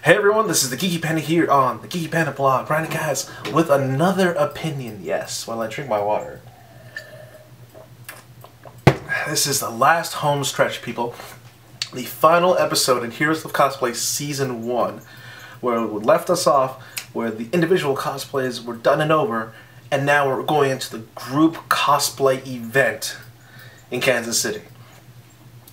Hey everyone, this is the Geeky Panda here on the Geeky Panda blog, Brandon guys, with another opinion, yes, while I drink my water. This is the last home stretch, people. The final episode in Heroes of Cosplay Season 1, where it left us off, where the individual cosplays were done and over, and now we're going into the group cosplay event in Kansas City.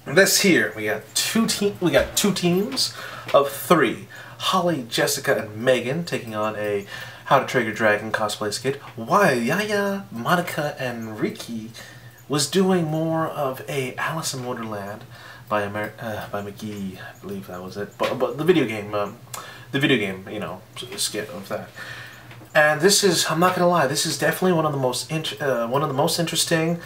This here, we got two teams of 3. Holly, Jessica, and Megan taking on a How to Train Your Dragon cosplay skit, while Yaya, Monica, and Ricky was doing more of a Alice in Wonderland by McGee, I believe that was it. But the video game, you know, skit of that. And this is, I'm not gonna lie, this is definitely one of the most interesting,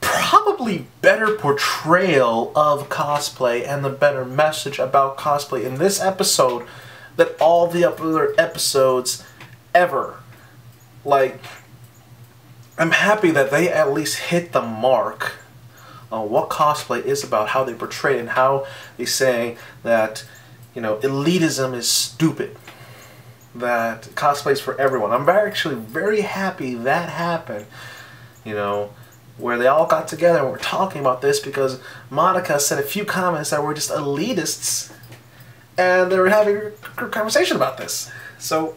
probably better portrayal of cosplay and the better message about cosplay in this episode than all the other episodes ever. Like, I'm happy that they at least hit the mark on what cosplay is about, how they portray it, and how they say that, you know, elitism is stupid, that cosplay is for everyone. I'm actually very happy that happened, you know, where they all got together and were talking about this, because Monica said a few comments that were just elitists, and they were having a conversation about this. So,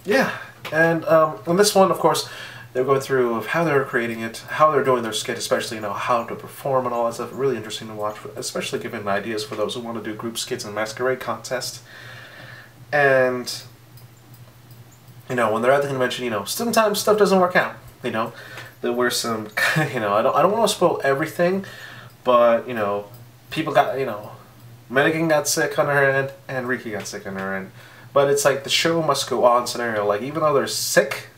yeah. And on this one, of course, they're going through of how they're creating it, how they're doing their skit, especially, you know, how to perform and all that stuff. Really interesting to watch, especially giving ideas for those who want to do group skits and masquerade contest. And, you know, when they're at the convention, you know, sometimes stuff doesn't work out, you know. There were some, you know, I don't want to spoil everything, but, you know, people got, you know, Megan got sick on her end, and Ricky got sick on her end. But it's like the show must go on scenario. Like, even though they're sick,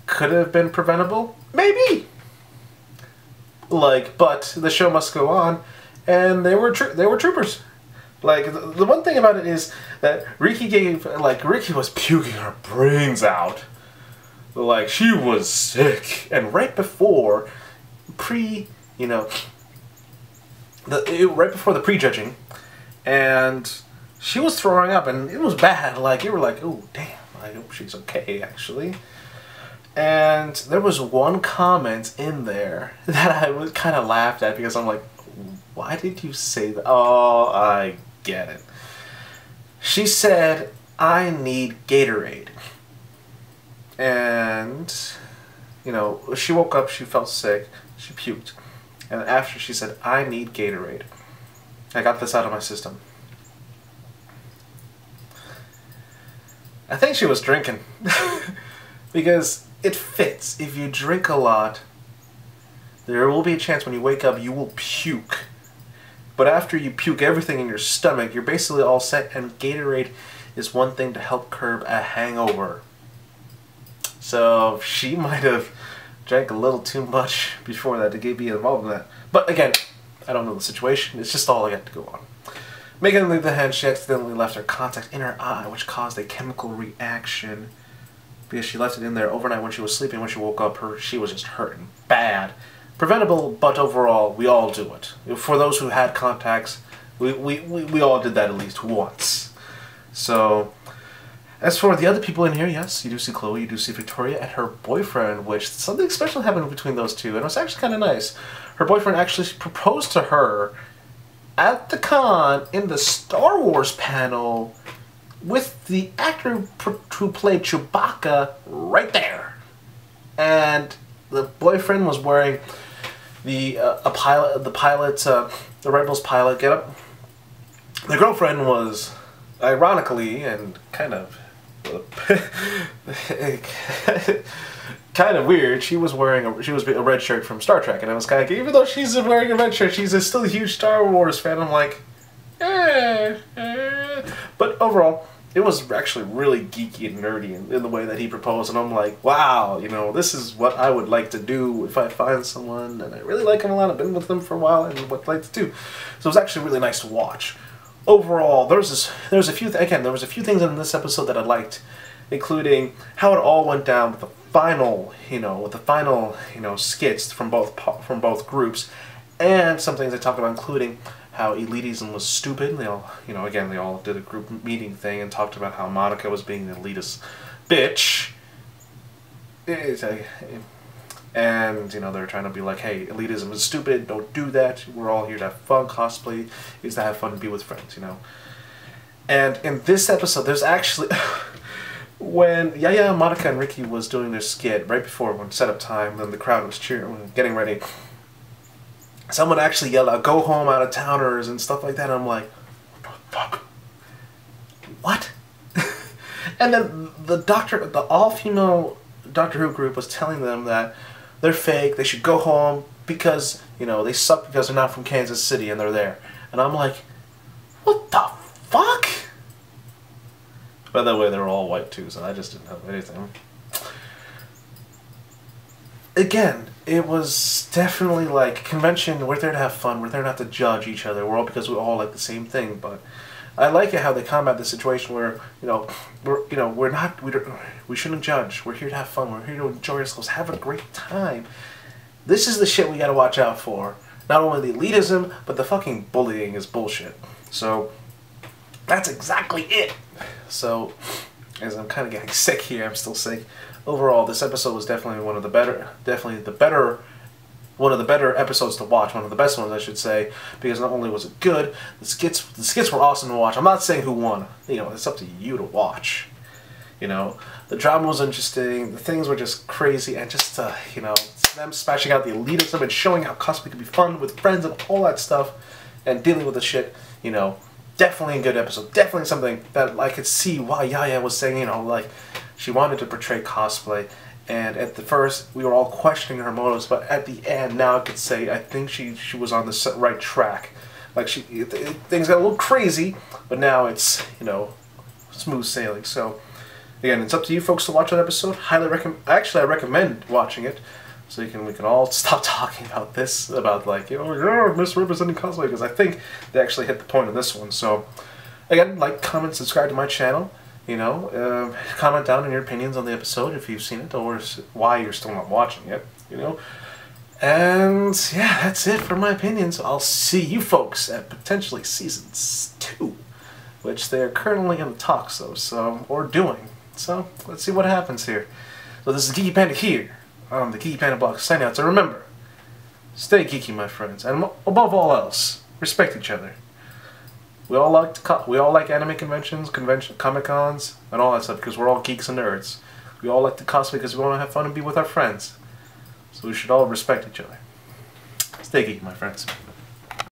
could have been preventable? Maybe! Like, but the show must go on, and they were troopers. Like, the one thing about it is that Ricky was puking her brains out. Like, she was sick, and right before right before the prejudging, and she was throwing up, and it was bad. Like, you were like, oh damn, I hope she's okay, actually. And there was one comment in there that I was kind of laughed at, because I'm like, why did you say that? Oh, I get it. She said, I need Gatorade. And, you know, she woke up, she felt sick, she puked. And after she said, I need Gatorade. I got this out of my system. I think she was drinking. Because it fits. If you drink a lot, there will be a chance when you wake up you will puke. But after you puke everything in your stomach, you're basically all set, and Gatorade is one thing to help curb a hangover. So she might have drank a little too much before that to be involved in that. But again, I don't know the situation. It's just all I got to go on. Megan, on the other hand, she accidentally left her contact in her eye, which caused a chemical reaction because she left it in there overnight when she was sleeping. When she woke up, she was just hurting bad. Preventable, but overall, we all do it. For those who had contacts, we all did that at least once. So, as for the other people in here, yes, you do see Chloe, you do see Victoria and her boyfriend, which something special happened between those two, and it was actually kind of nice. Her boyfriend actually proposed to her at the con in the Star Wars panel with the actor who played Chewbacca right there. And the boyfriend was wearing the Rebels pilot getup. The girlfriend was, ironically and kind of kind of weird, she was wearing a red shirt from Star Trek, and I was kind of like, even though she's wearing a red shirt, she's still a huge Star Wars fan. I'm like, But overall, it was actually really geeky and nerdy in the way that he proposed, and I'm like, wow, you know, this is what I would like to do if I find someone, and I really like him a lot, I've been with them for a while, and what I'd like to do. So it was actually really nice to watch. Overall, there was a few things in this episode that I liked, including how it all went down with the final, skits from both groups, and some things I talked about, including how elitism was stupid. They all, you know, again, they all did a group meeting thing and talked about how Monica was being an elitist bitch. And, you know, they're trying to be like, hey, elitism is stupid, don't do that, we're all here to have fun, cosplay is to have fun and be with friends, you know. And in this episode, there's actually, when Yaya, Monica, and Ricky was doing their skit, right before, when setup time, and the crowd was cheering, getting ready, someone actually yelled out, go home, out of towners, and stuff like that, and I'm like, what the fuck? What? And then the all-female Doctor Who group was telling them that they're fake, they should go home because, you know, they suck because they're not from Kansas City and they're there. And I'm like, what the fuck? By the way, they were all white too, so I just didn't have anything. Again, it was definitely like convention, we're there to have fun, we're there not to judge each other, we're all because we all like the same thing, but I like it how they combat the situation where, we shouldn't judge. We're here to have fun. We're here to enjoy ourselves. Have a great time. This is the shit we gotta watch out for. Not only the elitism, but the fucking bullying is bullshit. So, that's exactly it. So, as I'm kind of getting sick here, I'm still sick. Overall, this episode was definitely one of the better episodes to watch, one of the best ones I should say, because not only was it good, the skits were awesome to watch. I'm not saying who won, you know, it's up to you to watch. You know, the drama was interesting, the things were just crazy, and just, you know, them smashing out the elitism and showing how cosplay can be fun with friends and all that stuff, and dealing with the shit, you know, definitely a good episode, definitely something that I could see why Yaya was saying, you know, like, she wanted to portray cosplay. And at the first, we were all questioning her motives, but at the end, now I could say I think she was on the right track. Like things got a little crazy, but now it's, you know, smooth sailing. So again, it's up to you folks to watch that episode. Highly recommend. Actually, I recommend watching it, so we can all stop talking about this, about like, you know, you're misrepresenting cosplay, because I think they actually hit the point in this one. So again, like, comment, subscribe to my channel. You know, comment down in your opinions on the episode if you've seen it, or why you're still not watching it, you know. And yeah, that's it for my opinions. I'll see you folks at potentially Season 2, which they're currently in the talks of, so, or doing. So, let's see what happens here. So this is Geeky Panda here, on the Geeky Panda blog, signing out. So remember, stay geeky, my friends, and above all else, respect each other. We all like anime conventions, Comic-Cons, and all that stuff because we're all geeks and nerds. We all like to cosplay because we want to have fun and be with our friends. So we should all respect each other. Stay geeky, my friends.